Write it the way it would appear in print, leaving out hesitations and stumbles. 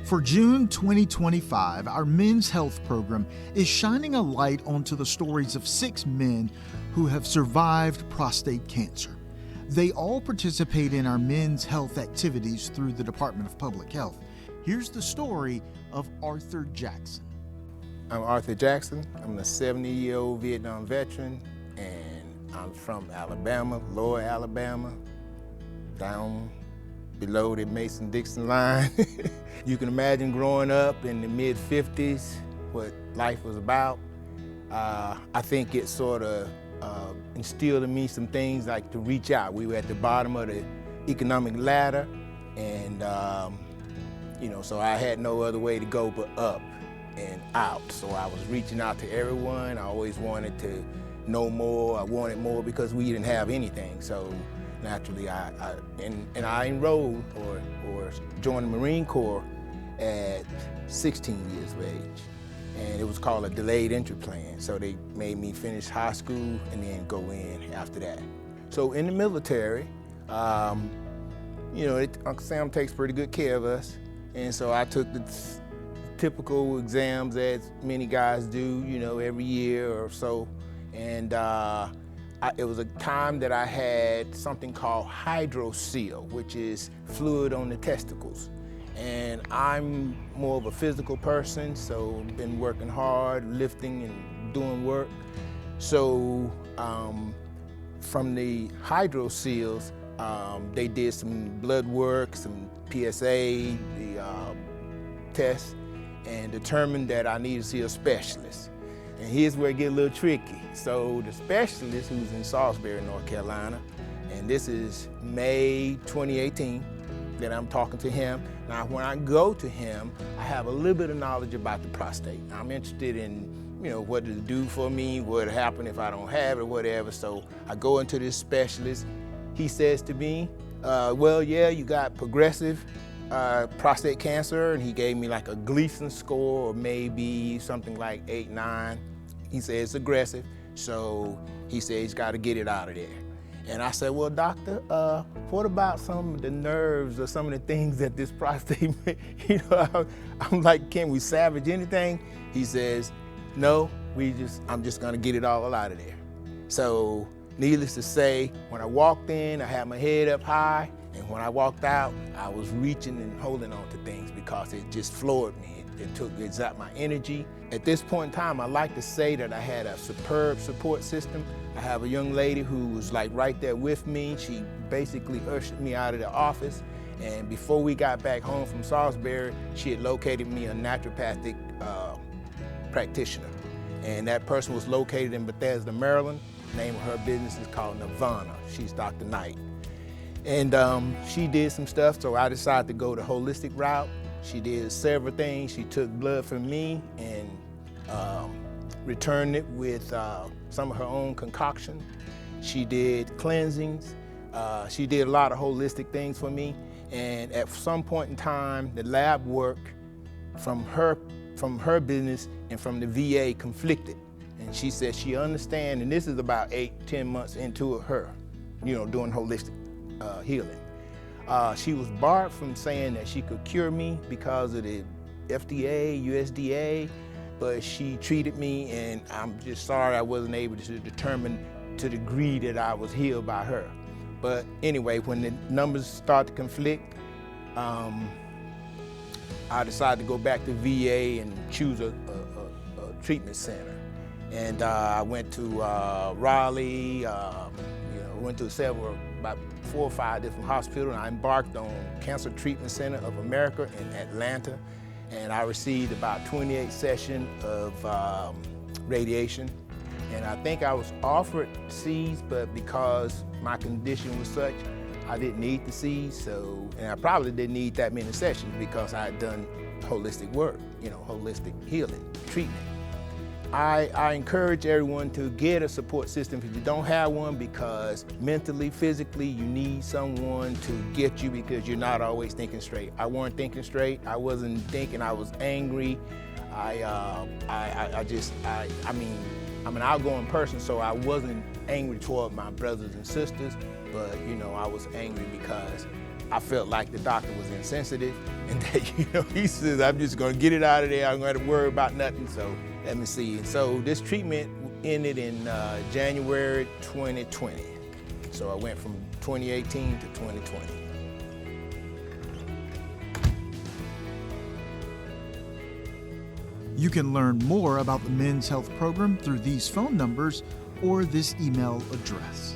For June 2025, our men's health program is shining a light onto the stories of 6 men who have survived prostate cancer. They all participate in our men's health activities through the Department of Public Health. Here's the story of Arthur Jackson. I'm Arthur Jackson. I'm a 70-year-old Vietnam veteran, and I'm from Alabama, Lower Alabama, down below the Mason-Dixon line. You can imagine growing up in the mid-50s, what life was about. I think it sort of instilled in me some things like to reach out. We were at the bottom of the economic ladder, and so I had no other way to go but up and out. So I was reaching out to everyone. I always wanted to know more. I wanted more because we didn't have anything. So naturally, I enrolled or joined the Marine Corps at 16 years of age. And it was called a delayed entry plan. So they made me finish high school and then go in after that. So in the military, Uncle Sam takes pretty good care of us. And so I took the typical exams as many guys do, every year or so. And it was a time that I had something called hydrocele, which is fluid on the testicles. And I'm more of a physical person, so I've been working hard, lifting and doing work. So from the hydroceles, they did some blood work, some PSA, the tests, and determined that I needed to see a specialist. And here's where it gets a little tricky. So the specialist, who's in Salisbury, North Carolina, and this is May 2018, that I'm talking to him. Now, when I go to him, I have a little bit of knowledge about the prostate. I'm interested in, what does it do for me, what will happen if I don't have it, whatever. So I go into this specialist. He says to me, well, yeah, you got progressive prostate cancer, and he gave me like a Gleason score, or maybe something like 8, 9. He said it's aggressive, so he said he's got to get it out of there. And I said, well, doctor, what about some of the nerves or some of the things that this prostate, I'm like, can we salvage anything? He says, no, I'm just gonna get it all out of there. So needless to say, when I walked in, I had my head up high, and when I walked out, I was reaching and holding on to things because it just floored me. It zapped my energy. At this point in time, I like to say that I had a superb support system. I have a young lady who was like right there with me. She basically ushered me out of the office. And before we got back home from Salisbury, she had located me a naturopathic practitioner. And that person was located in Bethesda, Maryland. The name of her business is called Nirvana. She's Dr. Knight. And she did some stuff, so I decided to go the holistic route. She did several things. She took blood from me and returned it with some of her own concoction. She did cleansings. She did a lot of holistic things for me. And at some point in time, the lab work from her business and from the VA conflicted. And she said she understands, and this is about 8, 10 months into her, doing holistic healing. She was barred from saying that she could cure me because of the FDA, USDA, but she treated me, and I'm just sorry I wasn't able to determine to the degree that I was healed by her. But anyway, when the numbers start to conflict, I decided to go back to VA and choose a treatment center. And I went to Raleigh, went to about 4 or 5 different hospitals. I embarked on Cancer Treatment Center of America in Atlanta, and I received about 28 sessions of radiation. And I think I was offered Cs, but because my condition was such, I didn't need the Cs, and I probably didn't need that many sessions because I had done holistic work, holistic healing, treatment. I encourage everyone to get a support system if you don't have one, because mentally, physically, you need someone to get you because you're not always thinking straight. I weren't thinking straight. I wasn't thinking. I was angry. I'm an outgoing person, so I wasn't angry toward my brothers and sisters, but I was angry because I felt like the doctor was insensitive, and that, he says, I'm just gonna get it out of there, I'm gonna have to worry about nothing, so let me see. And so this treatment ended in January 2020. So I went from 2018 to 2020. You can learn more about the Men's Health Program through these phone numbers or this email address.